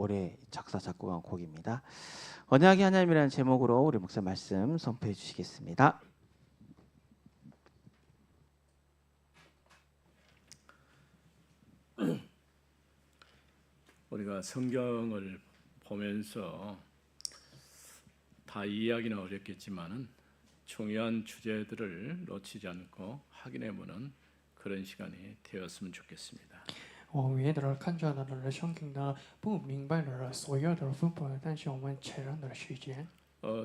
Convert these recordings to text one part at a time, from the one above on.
올해 작사 작곡한 곡입니다. 언약의 하나님이라는 제목으로 우리 목사 말씀 선포해 주시겠습니다. 우리가 성경을 보면서 다 이해하기는 어렵겠지만은 중요한 주제들을 놓치지 않고 확인해보는 그런 시간이 되었으면 좋겠습니다. 我们也得看着的圣经呢，不明白的所有的部分，但是我们承认的时间。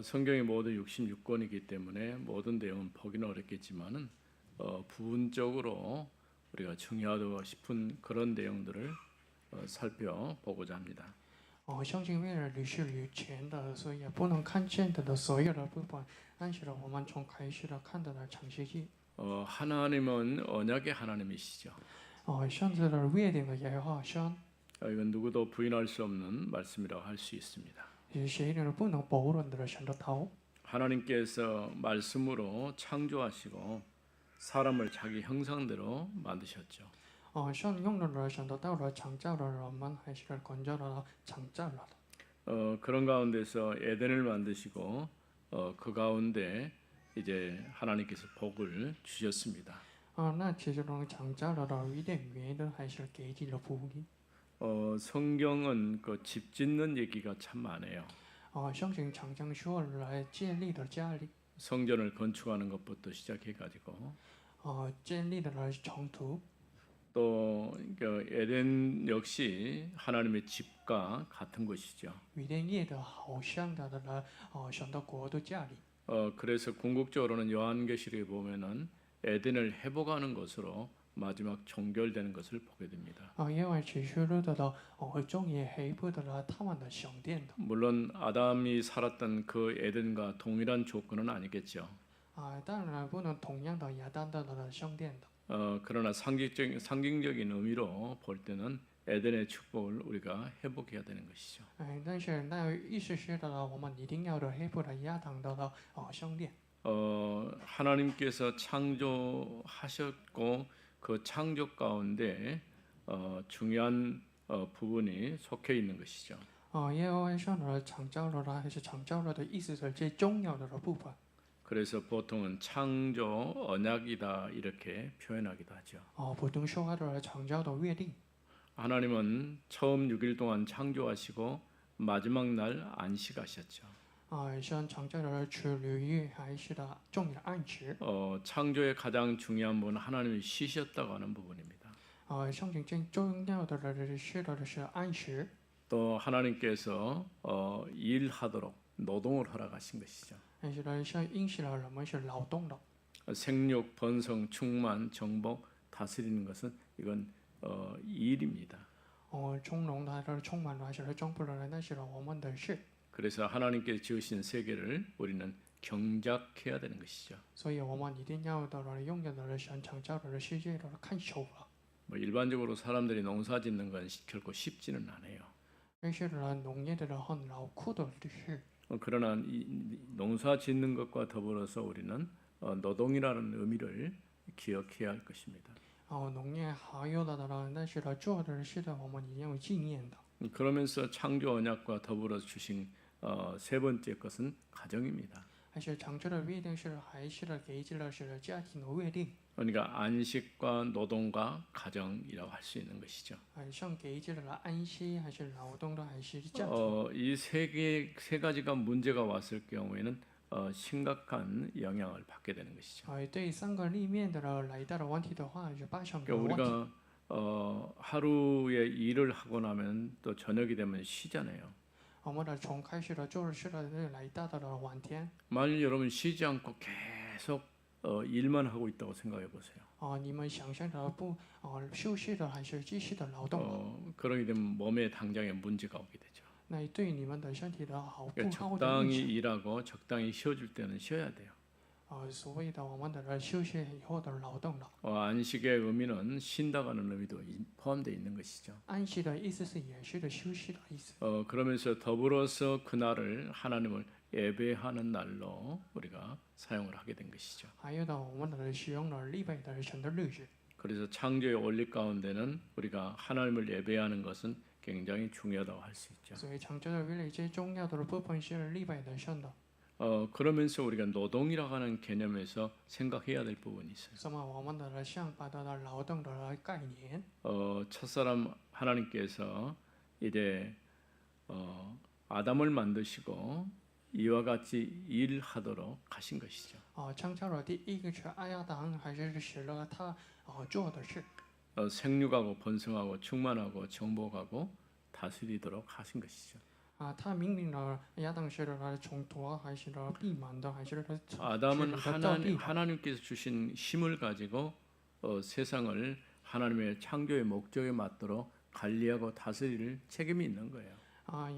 성경이 모두 66권이기 때문에 모든 내용은 보기는 어렵겠지만은 부분적으로 우리가 중요하다고 싶은 그런 내용들을 살펴보고자 합니다. 圣经为了捋是捋全的，所以也不能看见的所有的部分，但是呢，我们从开始的看到的长时期。 하나님은 언약의 하나님이시죠. 上次的约定的耶和华神， 이건 누구도 부인할 수 없는 말씀이라고 할 수 있습니다. 是谁呢不能否认的神的道？ 하나님께서 말씀으로 창조하시고 사람을 자기 형상대로 만드셨죠. 神用的神的道了创造了人们，还是关照了创造了的。 그런 가운데서 에덴을 만드시고 그 가운데 이제 하나님께서 복을 주셨습니다. 那其实呢，创造了的伊甸园的，还是给予了福利。 성경은 그 집 짓는 얘기가 참 많아요. 圣经常常说来建立的家里， 성전을 건축하는 것부터 시작해가지고 建立的来冲突。 또 그 에덴 역시 하나님의 집과 같은 것이죠. 伊甸园的好像的来神的国的家里。 그래서 궁극적으로는 요한계시록에 보면은 에덴을 회복하는 것으로 마지막 종결되는 것을 보게 됩니다. 因为启示录的终于恢复的了他们的圣殿的。 물론 아담이 살았던 그 에덴과 동일한 조건은 아니겠죠. 当然不能同样的亚当的圣殿的。 그러나 상징적인 의미로 볼 때는 에덴의 축복을 우리가 회복해야 되는 것이죠. 但是那意思是的，我们一定要的恢复了亚当的圣殿。 하나님께서 창조하셨고 그 창조 가운데 중요한 부분이 속해 있는 것이죠. 耶和华神的创造了还是创造了的意思是最重要的部分。 그래서 보통은 창조 언약이다 이렇게 표현하기도 하죠. 普通说话的创造的约定。 하나님은 처음 6일 동안 창조하시고 마지막 날 안식하셨죠. 神创造的是领域还是的重要暗示。 창조의 가장 중요한 부분은 하나님이 쉬셨다고 하는 부분입니다. 圣经最重要的是的是暗示。 또 하나님께서 일하도록 노동을 허락하신 것이죠. 但是呢，像应许了人们是劳动的。 생육, 번성, 충만, 정복, 다스리는 것은 이건 일입니다. 从容的充满了还是充满了，那是我们的事。 그래서 하나님께 지으신 세계를 우리는 경작해야 되는 것이죠. 所以我们一定要的拥有的神创造的世界的看守了。 뭐 일반적으로 사람들이 농사짓는 건 결코 쉽지는 않아요. 但是呢，农业的很劳苦的事。 그러나 이 농사짓는 것과 더불어서 우리는 노동이라는 의미를 기억해야 할 것입니다. 农业还有的但是呢，做的是的，我们一定要纪念的。 그러면서 창조 언약과 더불어 주신 세 번째 것은 가정입니다. 还是创造的约定是还是的给予了是家庭的约定。 그러니까 안식과 노동과 가정이라고 할 수 있는 것이죠. 像给予了安息还是劳动的还是家庭。 이 세 가지가 문제가 왔을 경우에는 심각한 영향을 받게 되는 것이죠. 对三个里面的来到的问题的话，是八项的 그러니까 问题。 우리가 하루에 일을 하고 나면 또 저녁이 되면 쉬잖아요. 我们的从开始的做事的来到的晚天。 만일 여러분 쉬지 않고 계속 일만 하고 있다고 생각해 보세요. 你们想象的不休息的还是继续的劳动？ 그러게 되면 몸에 당장에 문제가 오게 되죠. 那对你们的身体的好不 그러니까 好的 적당히 影响。 일하고 적당히 쉬어줄 때는 쉬어야 돼요. 所谓的我们的休息以后的劳动了。 안식의 의미는 쉰다가는 의미도 포함되어 있는 것이죠. 安息的意思是也是的休息的意思。 그러면서 더불어서 그날을 하나님을 예배하는 날로 우리가 사용을 하게 된 것이죠. 还有的我们的使用了立位的神的日子。 그래서 창조의 원리 가운데는 우리가 하나님을 예배하는 것은 굉장히 중요하다고 할 수 있죠. 所以창조的原理最重要的部分是立法的上的。 그러면서 우리가 노동이라고 하는 개념에서 생각해야 될 부분이 있어요. 那么我们的像把它的劳动的概念， 첫사람 하나님께서 이제 아담을 만드시고 이와 같이 일하도록 하신 것이죠. 创造了第一个是亚当，还是使了他做的事。 생육하고 번성하고 충만하고 정복하고 다스리도록 하신 것이죠. 他命令了亚当是来冲突，还是来闭满的，还是来 아담은 造地。 하나님께서 주신 힘을 가지고 세상을 하나님의 창조의 목적에 맞도록 관리하고 다스릴 책임이 있는 거예요.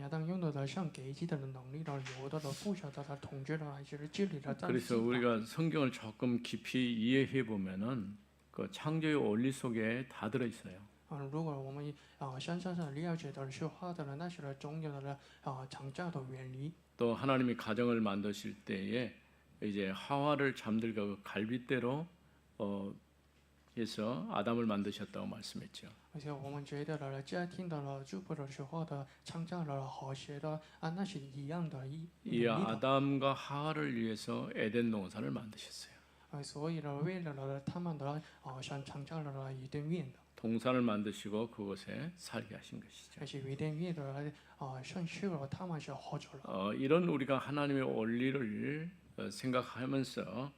亚当用的像给自己的能力了，有的负责的统治了，还是治理了。 그래서 우리가 성경을 조금 깊이 이해해 보면은 그 창조의 원리 속에 다 들어 있어요. 如果我们深深的了解的是话的那是重要的创造的原理。 또 하나님이 가정을 만드실 때에 이제 하와를 잠들과 그 갈빗대로 해서 아담을 만드셨다고 말씀했죠. 而且我们觉得了家庭的祝福的时候的创造了和谐的那是一样的 이 아담과 하와를 위해서 에덴 동산을 만드셨어요. 所以呢，为了他们的像创造了伊甸园的， 동산을 만드시고 그곳에 살게 하신 것이죠. 而且伊甸园的像是了他们是合作了。 이런 우리가 하나님의 원리를 생각하면서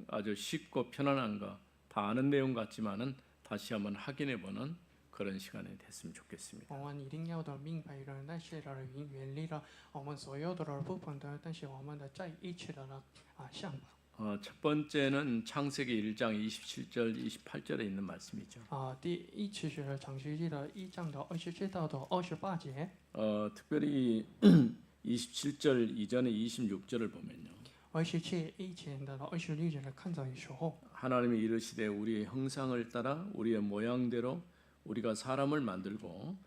아주 쉽고 편안한가 다 아는 내용 같지만은 다시 한번 확인해보는 그런 시간이 됐으면 좋겠습니다. 我们一定要的明白了那些的原理了，我们所有的部分的，但是我们的在一起的想法。 첫 번째는 창세기 1장 27절 28절에 있는 말씀이죠. 第一次是创世纪的1章的27到的28节。 특별히 27절 이전에 26절을 보면요. 27以前的26节来看的时候， 하나님이 이르시되 우리의 형상을 따라 우리의 모양대로 우리가 사람을 만들고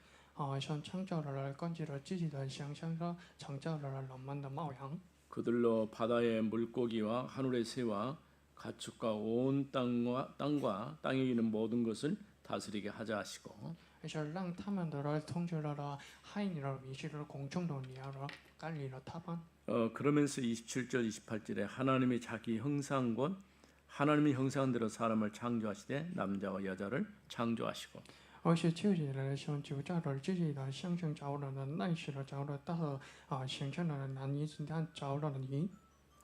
像创造了根据了自己的想象的创造了人们的模样。 그들로 바다의 물고기와 하늘의 새와 가축과 온 땅과 땅에 있는 모든 것을 다스리게 하자 하시고 而且让他们的统治了海里的米是的公众的鸟了，管理了他们。 그러면서 27절 28절에 하나님이 자기 형상 곧 하나님의 형상대로 사람을 창조하시되 남자와 여자를 창조하시고 而且就是来像就照着自己的想象找了的那时的找了大的想象的男女之间找了的你。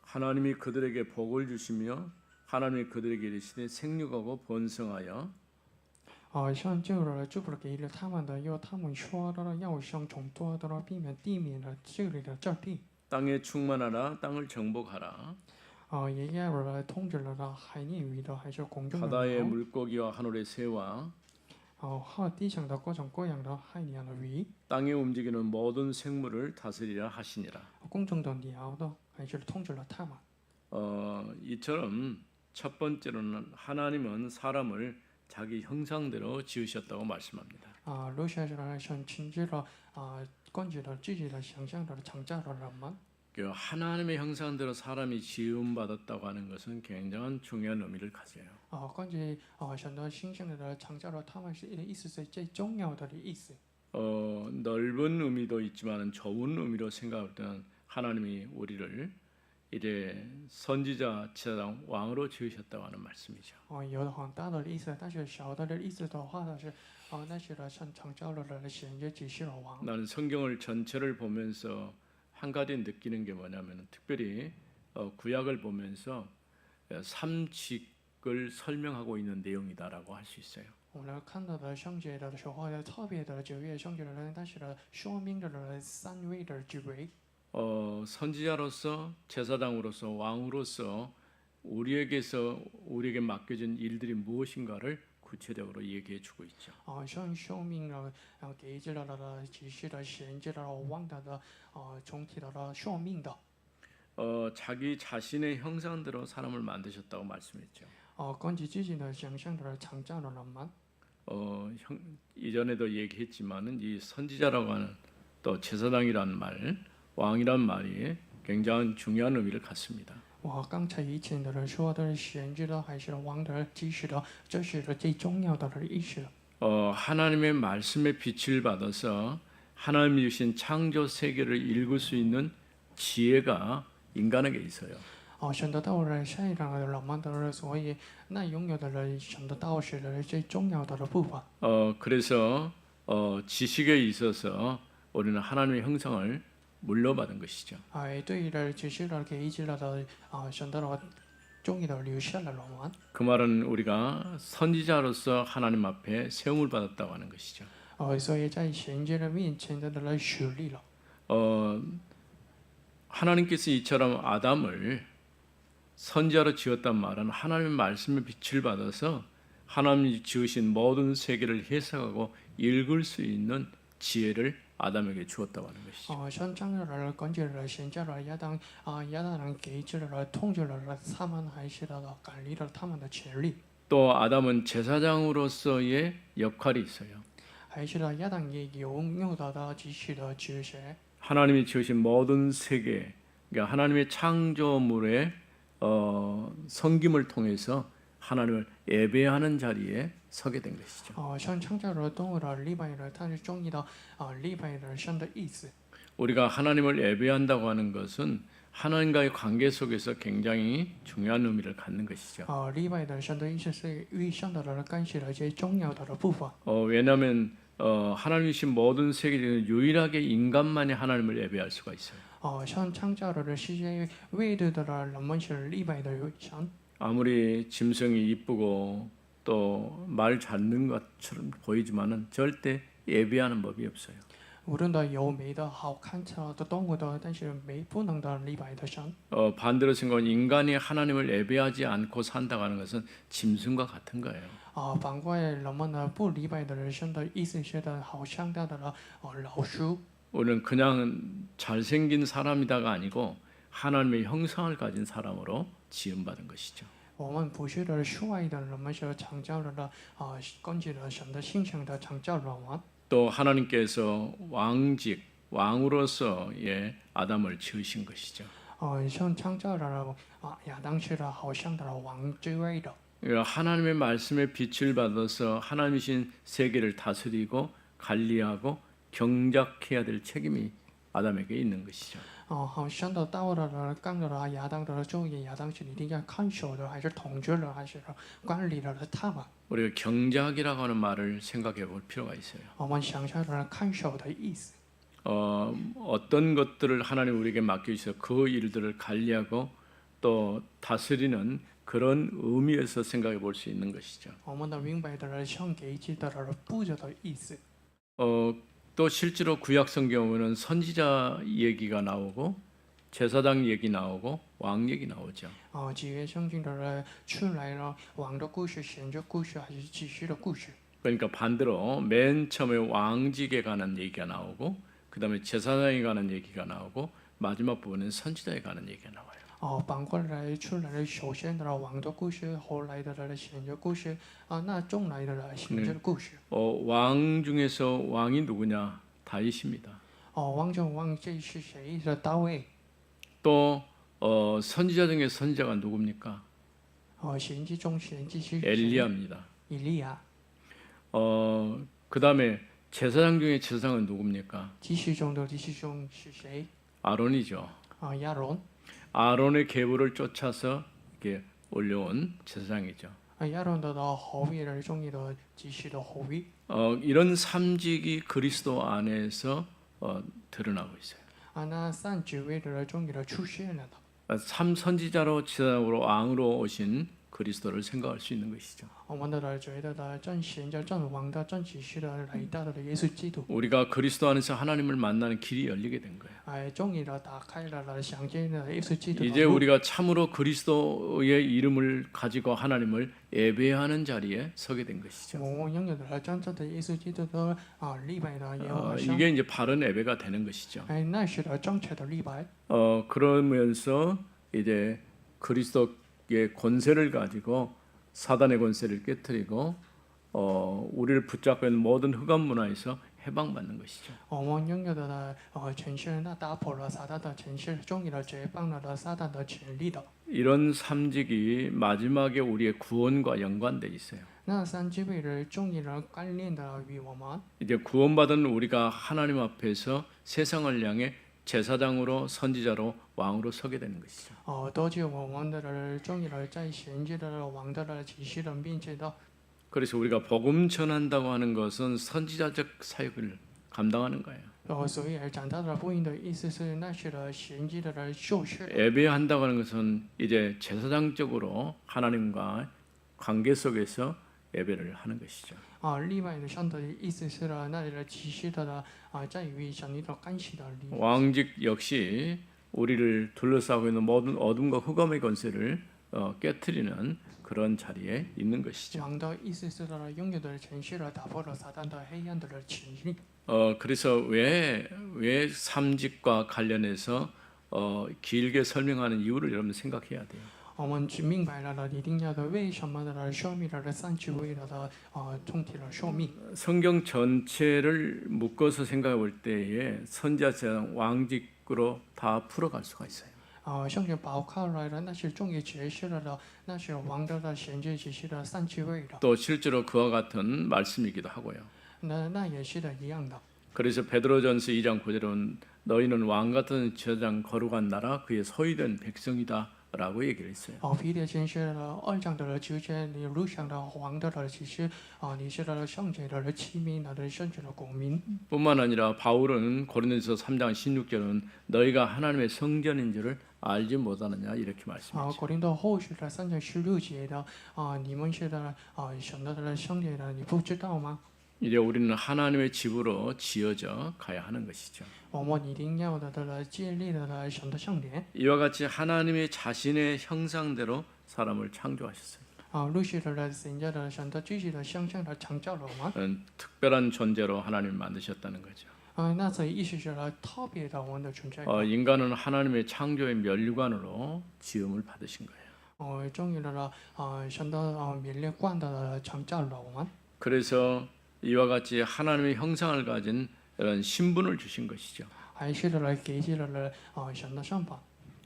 하나님이 그들에게 복을 주시며 하나님이 그들에게 이르시되 생육하고 번성하여 像就了祝福了给了他们的，要他们说的要像从多的避免地面的这里的这地。 땅에 충만하라 땅을 정복하라 也要来统治了海里鱼的，还是公众的 바다의 鸟。 물고기와 하늘의 새와 还有地上的各种各样的海里的鱼， 땅에 움직이는 모든 생물을 다스리라 하시니라. 公众的鸟的，还是统治了他们。 이처럼 첫 번째로는 하나님은 사람을 자기 형상대로 지으셨다고 말씀합니다. 留下来像亲自了根据了自己的想象的创造了人们。 그 하나님의 형상대로 사람이 지음받았다고 하는 것은 굉장한 중요한 의미를 가져요. 根据想到形象的创造了他们是意思是最重要的意思。 넓은 의미도 있지만 좁은 의미로 생각할 때는 하나님이 우리를 이제 선지자, 제사장, 왕으로 지으셨다고 하는 말씀이죠. 有很大的意思，但是小的意思的话呢是那些的像创造了的显约只是了王。 나는 성경을 전체를 보면서 한 가지 느끼는 게 뭐냐면 특별히 구약을 보면서 삼직을 설명하고 있는 내용이다라고 할 수 있어요. 我们看到的圣节的时候，特别的9月圣节的人，但是呢，说明了3位的职位。 선지자로서 제사장으로서 왕으로서 우리에게 맡겨진 일들이 무엇인가를 구체적으로 얘기해 주고 있죠. 像说明了给予了指示的衔接了王的总体的说明的。 자기 자신의 형상대로 사람을 만드셨다고 말씀했죠. 根据自己的想象的创造了人们。 이전에도 얘기했지만은 이 선지자라고 하는 또 제사장이란 말, 왕이란 말이 굉장히 중요한 의미를 갖습니다. 我刚才以前的人说的衔接的还是王的指示的，这是最重要的意思。 하나님의 말씀의 빛을 받아서 하나님이 주신 창조 세계를 읽을 수 있는 지혜가 인간에게 있어요. 选择道人善意上的老曼德人，所以那拥有的人选择道是人最重要的部分。 그래서 지식에 있어서 우리는 하나님의 형상을 물려받은 것이죠. 对于人只是人给一直的选择了重要的留下了老曼。 그 말은 우리가 선지자로서 하나님 앞에 세움을 받았다고 하는 것이죠. 所以在神界的面前的人实力了。 하나님께서 이처럼 아담을 선지자로 지었단 말은 하나님의 말씀의 빛을 받아서 하나님이 지으신 모든 세계를 해석하고 읽을 수 있는 지혜를 아담에게 주었다고 하는 것이죠. 像这样的人根据了神界的亚当人给予了统治了他们还是管理了他们的权利。 또 아담은 제사장으로서의 역할이 있어요. 还是亚当也拥有的继续的职责。 하나님이 지으신 모든 세계, 그러니까 하나님의 창조물의 섬김을 통해서 하나님을 예배하는 자리에 서게 된 것이죠. 像创造了动物的礼拜的，它是中意的礼拜的神的意思。 우리가 하나님을 예배한다고 하는 것은 하나님과의 관계 속에서 굉장히 중요한 의미를 갖는 것이죠. 礼拜的神的意思是与神的人关系的最重要的部分。 왜냐하면 하나님이신 모든 세계 중에 유일하게 인간만이 하나님을 예배할 수가 있어요. 像创造了世界唯独的人们是礼拜的神。 아무리 짐승이 이쁘고 또 말 잘 듣는 것처럼 보이지만은 절대 예배하는 법이 없어요. 无论的有美的好看的动物的，但是不能的礼拜的神。 반대로 생각하면 인간이 하나님을 예배하지 않고 산다고 하는 것은 짐승과 같은 거예요. 反过来，人们呢不礼拜的人生的意思是的，好像的老鼠。 우리는 그냥 잘생긴 사람이다가 아니고 하나님의 형상을 가진 사람으로 지음받은 것이죠. 我们不是的帅的，人们是创造了根据了神的形象的创造人们。 또 하나님께서 왕직 왕으로서의 아담을 지으신 것이죠. 像创造了亚当是的，好像的王之位的。 하나님의 말씀의 빛을 받아서 하나님이신 세계를 다스리고 관리하고 경작해야 될 책임이 아담에게 있는 것이죠. 好像的道的干的亚当的作业，亚当是一定要看守的，还是统治的，还是管理的他们？ 우리가 경작이라고 하는 말을 생각해 볼 필요가 있어요. 我们想象的看守的意思。 어떤 것들을 하나님 우리에게 맡겨주셔서 그 일들을 관리하고 또 다스리는 그런 의미에서 생각해 볼 수 있는 것이죠. 我们的明白的像给予的布置的意思。 또 실제로 구약 성경에는 선지자 얘기가 나오고 제사장 얘기 나오고 왕 얘기 나오죠. 几月圣经的人出来了，王的故事、神的故事还是祭司的故事？ 그러니까 반대로 맨 처음에 왕직에 관한 얘기가 나오고 그다음에 제사장에 관한 얘기가 나오고 마지막 부분은 선지자에 관한 얘기가 나와요. 反过来出来了，首先的王的故事，后来的神的故事那中来的神的故事。 왕 중에서 왕이 누구냐? 다윗입니다. 王中王这是谁？是大卫。 또 선지자 중에 선지자가 누굽니까? 先知中先知是 엘리야입니다. 以利亚。 그다음에 제사장 중에 제사장은 누굽니까? 祭司中的祭司中是谁？ 아론이죠. 亚伦。 아론의 계보를 쫓아서 이렇게 올려온 제사장이죠. 亚伦的后裔的中的祭司的后裔。 이런 삼직이 그리스도 안에서 드러나고 있어요. 那三职位的中的出现了的。 삼 선지자로 제사장으로 왕으로 오신 그리스도를 생각할 수 있는 것이죠. 我们的觉得的正贤的正王的正启示的伟大的耶稣基督。 우리가 그리스도 안에서 하나님을 만나는 길이 열리게 된 거예요. 终于的打开了相见的耶稣基督。 이제 우리가 참으로 그리스도의 이름을 가지고 하나님을 예배하는 자리에 서게 된 것이죠. 我们拥有的真正的耶稣基督的礼拜的耶和华神。 이게 이제 바른 예배가 되는 것이죠. 那是的正确的礼拜。 그러면서 이제 그리스도의 권세를 가지고 사단의 권세를 깨뜨리고 우리를 붙잡고 있는 모든 흑암 문화에서 해방받는 것이죠. 我们拥有的权势，那打破了撒旦的权势，终于的解放了撒旦的权力的。 이런 삼직이 마지막에 우리의 구원과 연관돼 있어요. 那三机位的重要的概念的与我们 이제 구원받은 우리가 하나님 앞에서 세상을 향해 제사장으로 선지자로 왕으로 서게 되는 것이죠. 都就我们的重要的在衔接的王的启示的面前的 그래서 우리가 복음 전한다고 하는 것은 선지자적 사역을 감당하는 거예요. 所以长大的福音的意思是那些的衔接的授事 예배한다고 하는 것은 이제 제사장적으로 하나님과 관계 속에서 예배를 하는 것이죠. 另外的上的意思是呢，那里的启示的在于上帝的干系的里 왕직 역시 우리를 둘러싸고 있는 모든 어둠과 흑암의 권세를 깨뜨리는 그런 자리에 있는 것이죠. 王的意思是呢，拥有的城市了打破了撒旦的黑暗的权力。 그래서 왜 삼직과 관련해서 길게 설명하는 이유를 여러분 생각해야 돼요. 我们只明白了一定要的为什么的说明了三职位的总体的说明。 성경 전체를 묶어서 생각해 볼 때에 선지자 왕직으로 다 풀어갈 수가 있어요. 圣经包括来了那些重要解释了那些王的衔接启示的三职位的， 또 실제로 그와 같은 말씀이기도 하고요. 那也是的一样的。 그래서 베드로전서 2장 9절은 너희는 왕 같은 제사장 거룩한 나라 그의 소유된 백성이다라고 얘기를 했어요. 彼得前书的2章的9节，你路上的王的启示你是的圣洁的器皿，的圣洁的国民。 뿐만 아니라 바울은 고린도서 3장 16절은 너희가 하나님의 성전인 줄을 알지 못하느냐 이렇게 말씀했죠. 国林的后书的3章16节的你们是的神的圣洁的，你不知道吗？ 이제 우리는 하나님의 집으로 지어져 가야 하는 것이죠. 我们一定要的建立的神的圣殿。 이와 같이 하나님의 자신의 형상대로 사람을 창조하셨어요. 路西的神家的神的具体的象征的创造了我们。 특별한 존재로 하나님을 만드셨다는 거죠. 那这意思是特别的我们的存在。 인간은 하나님의 창조의 멸관으로 지음을 받으신 거예요. 终于的神的免列观的创造了我们。 그래서 이와 같이 하나님의 형상을 가진 이런 신분을 주신 것이죠. 还是的给予了神的上法。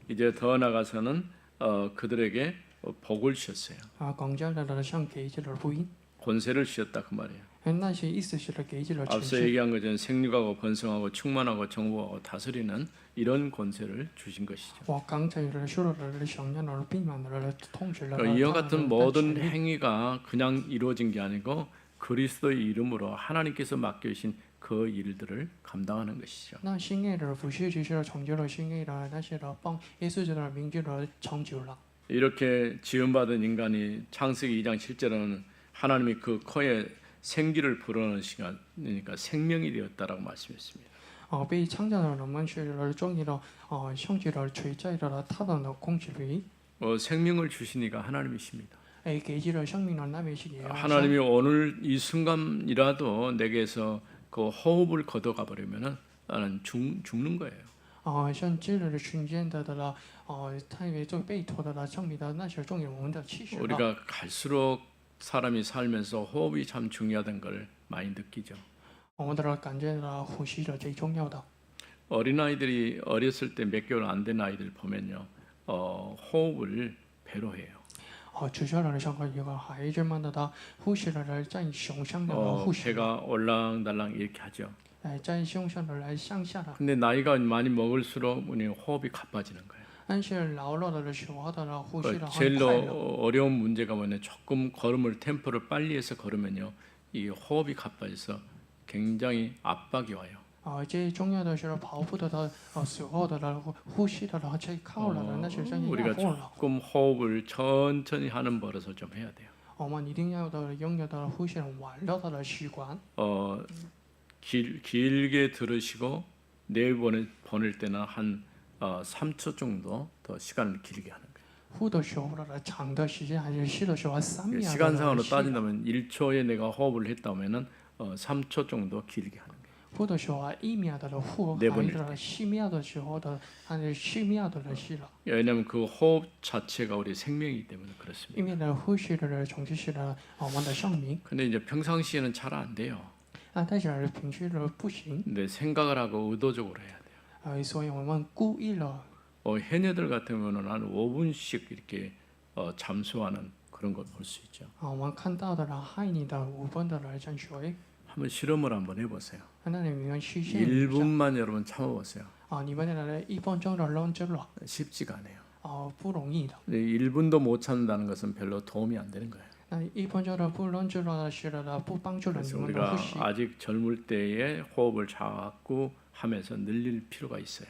이제 더 나가서는 그들에게 복을 주셨어요. 广教的上给予了福音。 권세를 주셨다 그 말이에요. 那些意思是给予了权 앞서 势。 얘기한 것처럼 생육하고 번성하고 충만하고 정복하고 다스리는 이런 권세를 주신 것이죠. 我刚才说了想要的并满了同时了。 이와 같은 모든 행위가 그냥 이루어진 게 아니고 그리스도의 이름으로 하나님께서 맡겨주신 그 일들을 감당하는 것이죠. 那新爱的服饰就是成就了新爱的那些的帮耶稣的名字的成就了。 이렇게 지음받은 인간이 창세기 2장 7절에는 하나님이 그 코에 생기를 불어넣은 시간이니까 생명이 되었다라고 말씀했습니다. 被创造的人们是终于的圣洁的垂在了他的空气里。 생명을 주시니까 하나님이십니다. 给予了生命的那位是耶和华。 하나님이 오늘 이 순간이라도 내게서 그 호흡을 걷어가 버리면은 나는 죽는 거예요. 像这个瞬间的太为做被托的生命的那些重要我们的气势。 우리가 갈수록 사람이 살면서 호흡이 참 중요하다는 걸 많이 느끼죠. 我们的感觉呼吸是最重要的。 어린아이들이 어렸을 때 몇 개월 안 된 아이들 보면요. 호흡을 배로 해요. 接下来的上课一个孩子们的他呼吸的在胸上的呼吸， 배가 올랑달랑 이렇게 하죠. 在胸上的向下的。 근데 나이가 많이 먹을수록 우리 호흡이 가빠지는 거예요. 但是老了的时候的呼吸的 제일 很快了。 어려운 문제가 뭐냐 조금 걸음을 템포를 빨리 해서 걸으면요. 이 호흡이 가빠져서 굉장히 압박이 와요. 最重要的是跑步的时候的呼吸的最靠了的那些声音 우리가 压迫了。 조금 호흡을 천천히 하는 버릇을 좀 해야 돼요. 我们一定要拥有的呼吸晚了的习惯。 길게 들으시고 내일 보낼 때는 한 3초 정도 더 시간을 길게 하는 거예요. 呼的时候的长的时间还是吸的时候3秒。 시간상으로 따진다면 1초에 내가 호흡을 했다면은 3초 정도 길게 하는 거예요. 呼的时候1秒的呼，还有10秒的时候的，还是10秒的吸了。 왜냐하면 그 호흡 자체가 우리 생명이기 때문에 그렇습니다. 因为呢，呼吸的从就是呢，我们的生命。 근데 이제 평상시에는 잘 안 돼요. 但是平时的不行。 근데 생각을 하고 의도적으로 해야 돼요. 所以我们故意了。 해녀들 같으면은 한 5분씩 이렇게 잠수하는 그런 걸 볼 수 있죠. 我们看到的人害你的5分的人像谁？ 한번 실험을 한번 해보세요. 那你们去现一下 1분만 여러분 참아보세요. 你们的1分钟的认真了 쉽지가 않아요. 不容易的。 1분도 못 참는다는 것은 별로 도움이 안 되는 거예요. 那1分钟的不认真了是的不帮助了你 그래서 们的 우리가 呼吸。 아직 젊을 때에 호흡을 자꾸 하면서 늘릴 필요가 있어요.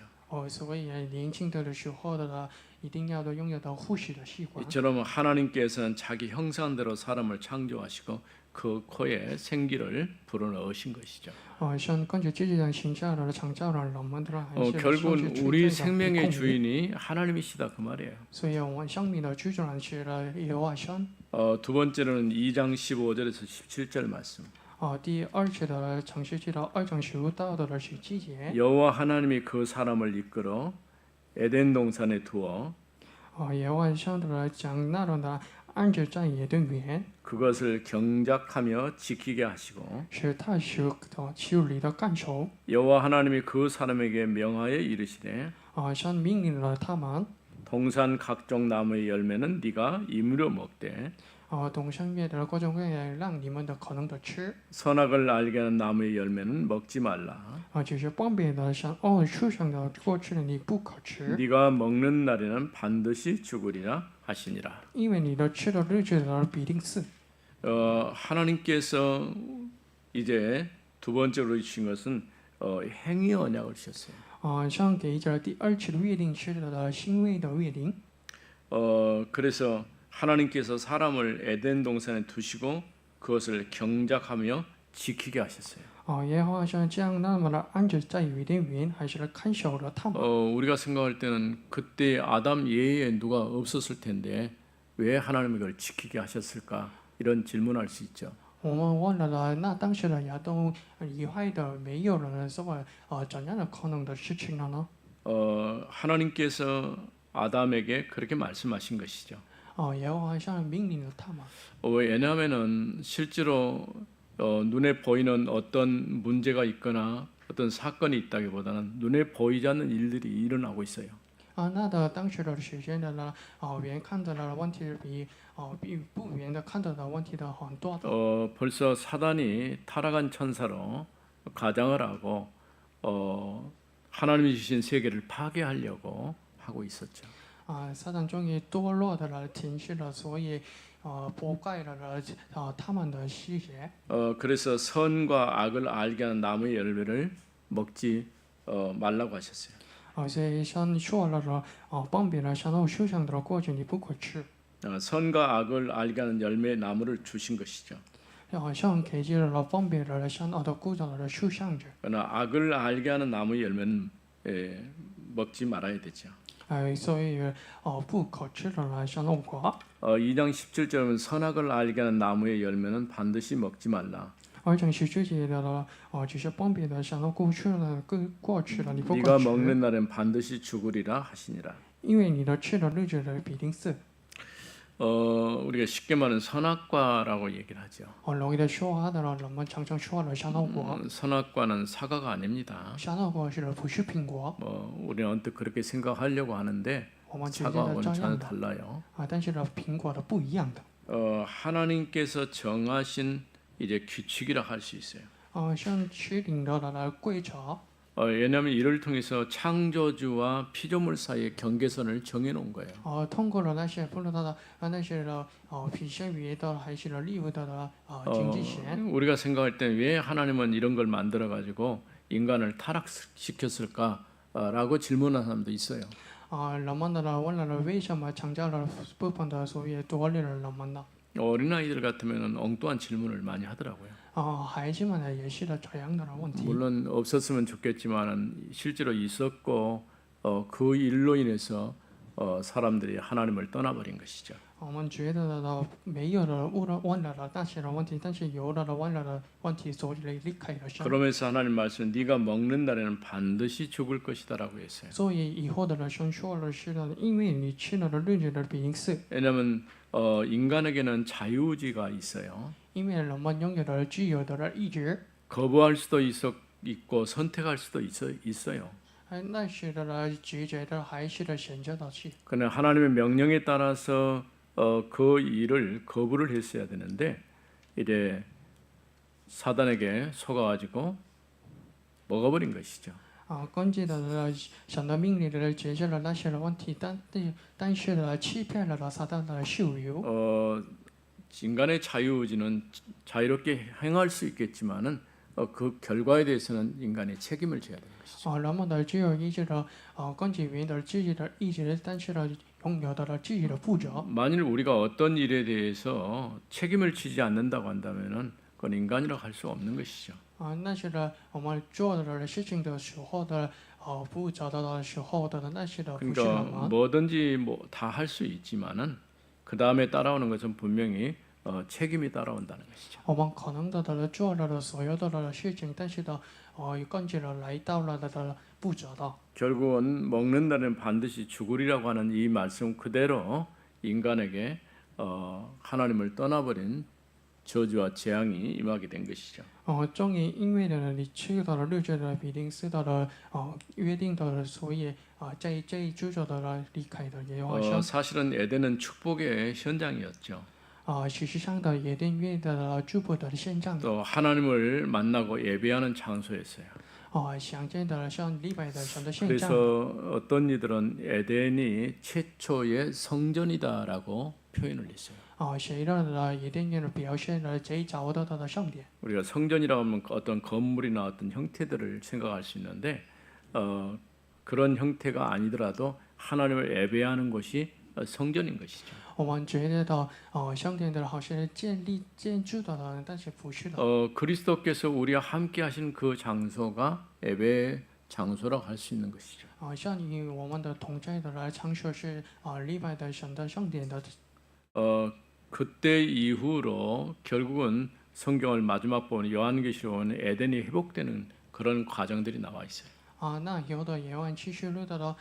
所以年轻的时候的一定要拥有到呼吸的习惯。 이처럼 하나님께서는 자기 형상대로 사람을 창조하시고 그 코에 생기를 불어넣으신 것이죠. 像根据自己的形象的创造了人们的还是 결국은 上 우리 去 생명의 吹 주인이 하나님이시다 그 말이에요. 所以我们生命的居主人是了耶和华神。 두 번째로는 2장 15절에서 17절 말씀. 第二节的创世纪的2章15到的17节。 여호와 하나님이 그 사람을 이끌어 에덴 동산에 두어 耶和华神的将那人的安置在耶甸园， 그것을 경작하며 지키게 하시고 是他修理的干手。 여호와 하나님이 그 사람에게 명하여 이르시되 神命令了他们， 동산 각종 나무의 열매는 네가 임으려 먹되 东山叶的各种各样让你们的可能的吃， 선악을 알게 하는 나무의 열매는 먹지 말라. 就是方便的像树上的果吃的你不可吃， 네가 먹는 날에는 반드시 죽으리라 하시니라. 因为你的吃的日子的必定死。 하나님께서 이제 두 번째로 주신 것은 행위 언약을 주셨어요. 像给这第二次的约定是的行为的约定。 그래서 하나님께서 사람을 에덴 동산에 두시고 그것을 경작하며 지키게 하셨어요. 耶和华神将那么的安置在约定园，还是看守了他们。 우리가 생각할 때는 그때 아담 외에 누가 없었을 텐데 왜 하나님이 그걸 지키게 하셨을까 이런 질문할 수 있죠. 我们问了那当时的亚当以外的没有人的时候，怎样的可能的事情了呢？ 하나님께서 아담에게 그렇게 말씀하신 것이죠. 耶和华神命令了他们。 왜냐하면은 실제로 눈에 보이는 어떤 문제가 있거나 어떤 사건이 있다기보다는 눈에 보이지 않는 일들이 일어나고 있어요. 那的当时的时间的呢，原看到的问题比不原的看到的问题的很多的。 벌써 사단이 타락한 천사로 가장을 하고 하나님이 주신 세계를 파괴하려고 하고 있었죠. 撒旦终于堕落的了，停止了，所以破坏了他们的视野。 그래서 선과 악을 알게 하는 나무의 열매를 먹지 말라고 하셨어요. 所以神说了分别了神后树上的果子你不可吃。 선과 악을 알게 하는 열매의 나무를 주신 것이죠. 像给这了分别了神后的果子的树上者。 그러나 악을 알게 하는 나무의 열매는 먹지 말아야 되죠. 所以不可吃的了神后果。 2장 17절은 선악을 알게 하는 나무의 열매는 반드시 먹지 말라. 2章17节的了就是分别的神后果吃了果吃了你不 네가 可吃， 먹는 날엔 반드시 죽으리라 하시니라. 因为你的吃的日子的必定死。 우리가 쉽게 말하는 선악과라고 얘기를 하죠. 容易的说话的人们常常说了神后果， 선악과는 사과가 아닙니다. 神后果是不是苹果？ 우리는 언뜻 그렇게 생각하려고 하는데 我们直接的 사과하고는 这 전혀 样的 달라요. 但是呢苹果的不一样的。 하나님께서 정하신 이제 규칙이라 할 수 있어요. 像吃领的来规则。 왜냐하면 이를 통해서 창조주와 피조물 사이의 경계선을 정해 놓은 거예요. 通过了那些不知道的那些的皮下鱼的还是利物的经济线。 우리가 생각할 때 왜 하나님은 이런 걸 만들어 가지고 인간을 타락시켰을까라고 질문하는 사람도 있어요. 人们的问了为什么创造了部分的所以多了人们呢？ 어린아이들 같으면 엉뚱한 질문을 많이 하더라고요. 孩子们也是这样的问题。 물론 없었으면 좋겠지만 실제로 있었고 그 일로 인해서 사람들이 하나님을 떠나버린 것이죠. 我们觉得没有的问了那些的问题，但是有的问了的问题，所以离开了神。 그러면서 하나님 말씀 네가 먹는 날에는 반드시 죽을 것이다라고 했어요. 所以以后的神说了是的，因为你吃了的日子的必定死。 왜냐하면 인간에게는 자유의지가 있어요. 因为人们拥有了自由的意志， 거부할 수도 있고 선택할 수도 있어요. 那些的拒绝的还是的选择的去。 그러나 하나님의 명령에 따라서 그 일을 거부를 했어야 되는데 이제 사단에게 속아가지고 먹어버린 것이죠. 关键的呢，想到命令的解决了那些的问题，但是呢，欺骗了撒旦的秀油。 인간의 자유의지는 자유롭게 행할 수 있겠지만은 그 결과에 대해서는 인간이 책임을 져야 되는 것이죠. 人们的自由意志的根据人的自己的意志，但是呢，拥有了自己的负责。 만일 우리가 어떤 일에 대해서 책임을 지지 않는다고 한다면은 그건 인간이라고 할 수 없는 것이죠. 那些的我们做的事情的时候的不找到的时候的那些的不是人 그러니까 吗？ 뭐든지 뭐 다 할 수 있지만은 그 다음에 따라오는 것은 분명히 책임이 따라온다는 것이죠. 我们可能的做了的所有的事情，但是呢，根据了来到了的不知道。 결국은 먹는다는 반드시 죽으리라고 하는 이 말씀 그대로 인간에게 하나님을 떠나버린 저주와 재앙이 임하게 된 것이죠. 终于因为呢，你吃到了日子的比定是到了约定的，所以这一主角的离开的耶和华神。 사실은 에덴은 축복의 현장이었죠. 事实上的耶甸园的祝福的现象， 또 하나님을 만나고 예배하는 장소였어요. 想见的像礼拜的神的现象。 그래서 어떤 이들은 에덴이 최초의 성전이다라고 표현을 했어요. 谁的耶甸园表现了最早的圣殿。 우리가 성전이라고 하면 어떤 건물이나 어떤 형태들을 생각할 수 있는데 그런 형태가 아니더라도 하나님을 예배하는 곳이 성전인 것이죠. 我们觉得的圣殿的好像建筑的，但是不是的。 그리스도께서 우리와 함께 하신 그 장소가 예배 장소라고 할 수 있는 것이죠. 像以我们的同在的来场所是礼拜的神的圣殿的。 그때 이후로 결국은 성경을 마지막 보는 요한계시록은 에덴이 회복되는 그런 과정들이 나와 있어요. 那有的耶万启示录的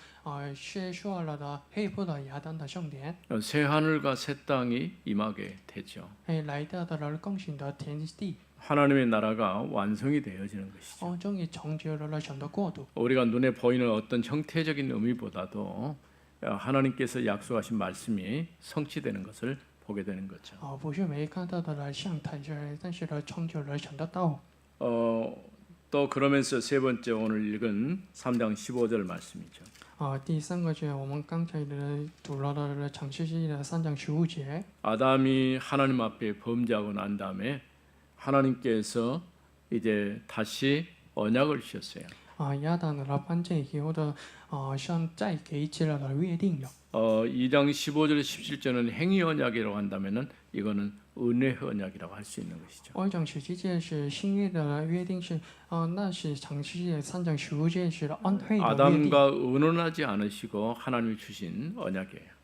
是说了的黑布的亚当的圣殿， 새 하늘과 새 땅이 임하게 되죠. 来到的更新的天地， 하나님의 나라가 완성이 되어지는 것이죠. 终于成就了神的国度。 우리가 눈에 보이는 어떤 형태적인 의미보다도 하나님께서 약속하신 말씀이 성취되는 것을 보게 되는 거죠. 不是没看到的像台阶，但是成就了神的道。 또 그러면서 세 번째 오늘 읽은 3장 15절 말씀이죠. 第三个节我们刚才读了的创世纪的3章15节。 아담이 하나님 앞에 범죄하고 난 다음에 하나님께서 이제 다시 언약을 주셨어요. 亚当的犯罪以后的像再给一次了约定了。 2장 15절 17절은 행위 언약이라고 한다면은 이거는 은혜 언약이라고 할 수 있는 것이죠. 2章17节是新约的约定是那是创世纪3章15节是恩惠的约定。 아담과 의논하지 않으시고 하나님이 주신 언약이에요.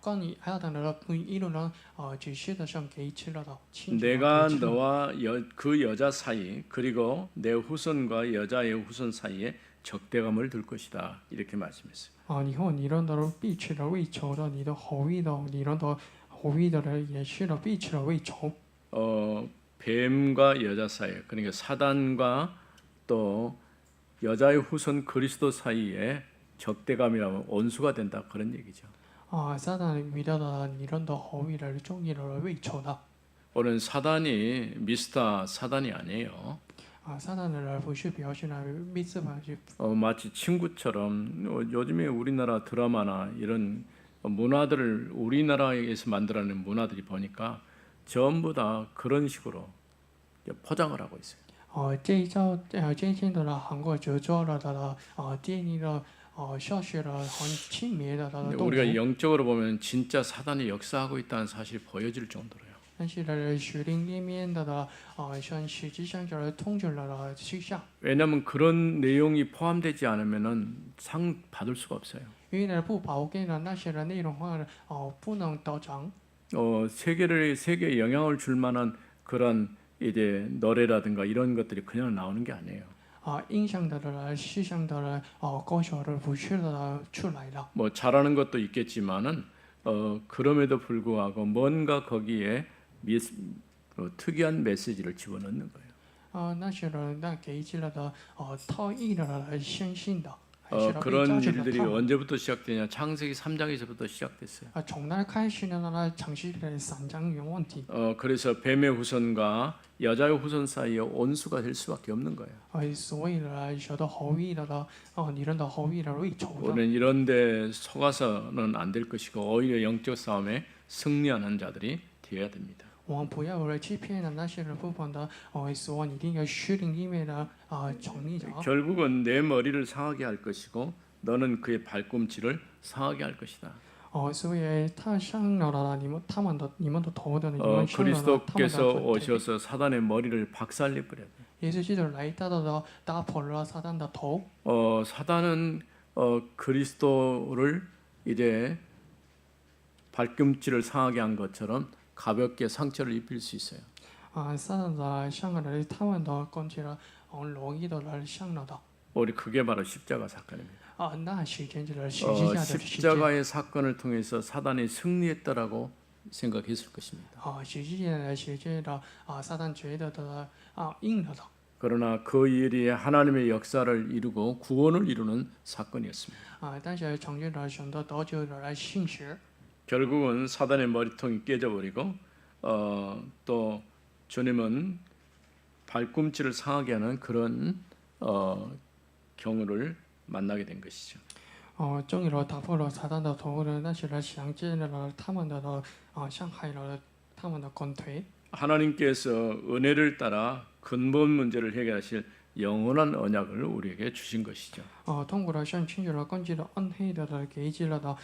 跟你亚当的不一路呢只是的上给一次了的。 내가 너와 그 여자 사이 그리고 내 후손과 여자의 후손 사이에 적대감을 둘 것이다 이렇게 말씀했어요. 以后你让的必吃的为仇的，你的后裔的，你让的后裔的人也是的必吃的为仇。 뱀과 여자 사이 그러니까 사단과 또 여자의 후손 그리스도 사이에 적대감이라면 원수가 된다 그런 얘기죠. 撒旦遇到的你让的后裔的中意的为仇的。 오늘 사단이 미스터 사단이 아니에요. 撒旦的人不是表现了彼此吧？ 마치 친구처럼 요즘에 우리나라 드라마나 이런 문화들을 우리나라에서 만들어낸 문화들이 보니까 전부 다 그런 식으로 포장을 하고 있어요. 这一招渐渐的韩国就做了的电影的消息了很轻蔑的动作。 우리가 영적으로 보면 진짜 사단이 역사하고 있다는 사실을 보여줄 정도로요. 但是呢，属灵里面的像实际上就是统治了趋向。 왜냐하면 그런 내용이 포함되지 않으면은 상 받을 수가 없어요. 因为呢不包给了那些的内容话不能得奖。 세계에 영향을 줄 만한 그런 이제 노래라든가 이런 것들이 그냥 나오는 게 아니에요. 影响的了世上的歌手的不是的出来了。 뭐 잘하는 것도 있겠지만은 그럼에도 불구하고 뭔가 거기에 특이한 메시지를 집어넣는 거예요. 那些人那给起了的套义的相信的。还是被 그런 招致了 일들이 他们。 언제부터 시작되냐? 창세기 3장에서부터 시작됐어요. 从那开始呢，那程序的3章有问题， 그래서 뱀의 후손과 여자의 후손 사이에 온수가 될 수밖에 없는 거예요. 所以呢，蛇的后裔的女人的后裔的为仇的。 우리는 이런데 속아서는 안 될 것이고 오히려 영적 싸움에 승리하는 자들이 되어야 됩니다. 我们不要为了欺骗的那些人部分的，说一定要虚灵里面的成立者。 결국은 내 머리를 상하게 할 것이고 너는 그의 발꿈치를 상하게 할 것이다. 所以他伤了你们的头的，你们伤了他们的 그리스도께서 腿。 오셔서 사단의 머리를 박살내 버려야 돼. 耶稣基督来到的，打破了撒旦的头。 사단은 그리스도를 이제 발꿈치를 상하게 한 것처럼 가볍게 상처를 입힐 수 있어요. 撒旦的伤害了他们的攻击了，容易的来伤了的。 우리 그게 바로 십자가 사건입니다. 那时间就是十字架的时间。 십자가의 사건을 통해서 사단이 승리했다라고 생각했을 것입니다. 十字架的时间的撒旦觉得的赢了的。 그러나 그 일이 하나님의 역사를 이루고 구원을 이루는 사건이었습니다. 但是成就了神的得救的来信实。 결국은 사단의 머리통이 깨져버리고 또 주님은 발꿈치를 상하게 하는 그런 경우를 만나게 된 것이죠. 终于了打破了撒旦的头的那些人，想见了他们的伤害了他们的弓腿。 하나님께서 은혜를 따라 근본 문제를 해결하실 영원한 언약을 우리에게 주신 것이죠. 通过了向清楚了根据了恩惠的给予了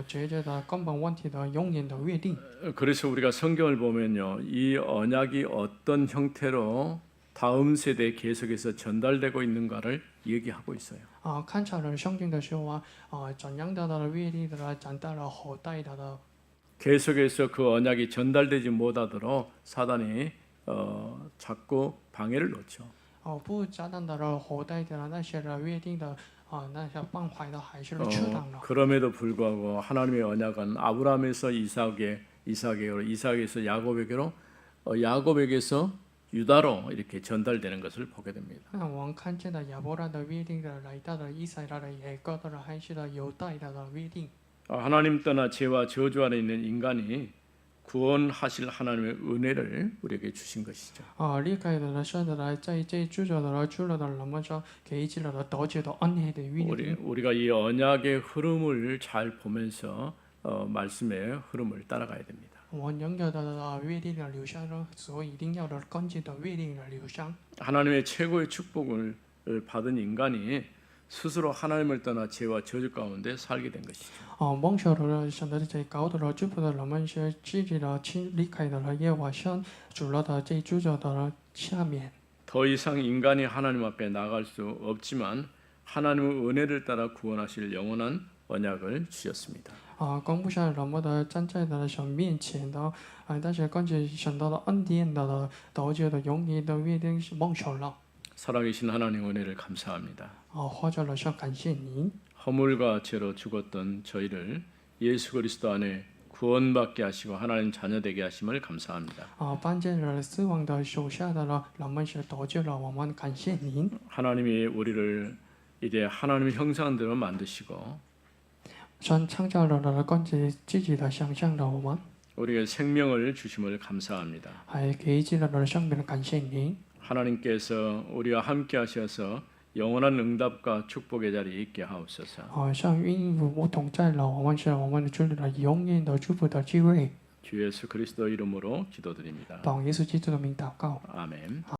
解决的根本问题的永远的约定。 그래서 우리가 성경을 보면요, 이 언약이 어떤 형태로 다음 세대에 계속해서 전달되고 있는가를 얘기하고 있어요. 看起来圣经的时候怎样的约定的长大了后代的。 계속해서 그 언약이 전달되지 못하도록 사단이 자꾸 방해를 놓죠. 不撒旦的后代的那些的约定的那些崩坏的还是阻挡了。 그럼에도 불구하고 하나님의 언약은 아브라함에서 이삭에게로, 이삭에서 야곱에게로, 야곱에게서 유다로 이렇게 전달되는 것을 보게 됩니다. 我们看见的亚伯拉的约定的来到了以色列的雅各的还是的犹大的约定。 하나님 떠나 죄와 저주 안에 있는 인간이 구원하실 하나님의 은혜를 우리에게 주신 것이죠. 离开了神的在主着的主了的人们说给予了得救的恩惠的约定。 우리가 이 언약의 흐름을 잘 보면서 말씀의 흐름을 따라가야 됩니다. 我们拥有的约定的流向呢，所以一定要的根据的约定的流向。 하나님의 최고의 축복을 받은 인간이 스스로 하나님을 떠나 죄와 저주 가운데 살게 된 것이죠. 蒙受了神的最高的祝福的人们是自己的离开了耶和华神主了的最主着的下面。 더 이상 인간이 하나님 앞에 나갈 수 없지만 하나님의 은혜를 따라 구원하실 영원한 언약을 주셨습니다. 供不上人们的站在的神面前的但是根据神的恩典的得救的永远的约定是蒙受了。 살아계신 하나님 은혜를 감사합니다. 或者了说感谢您。 허물과 죄로 죽었던 저희를 예수 그리스도 안에 구원받게 하시고 하나님 자녀 되게 하심을 감사합니다. 帮助了死亡的手下的人们是得救了，我们感谢您。 하나님이 우리를 이제 하나님의 형상대로 만드시고 神创造了根据自己的想象的我们， 우리에게 생명을 주심을 감사합니다. 还给予了生命，感谢您。 하나님께서 우리와 함께 하셔서 영원한 응답과 축복의 자리에 있게 하옵소서. 像孕妇同在了，我们是我们的主了永远的祝福的机会。 주 예수 그리스도 이름으로 기도드립니다. 奉耶稣基督的名祷告。 아멘.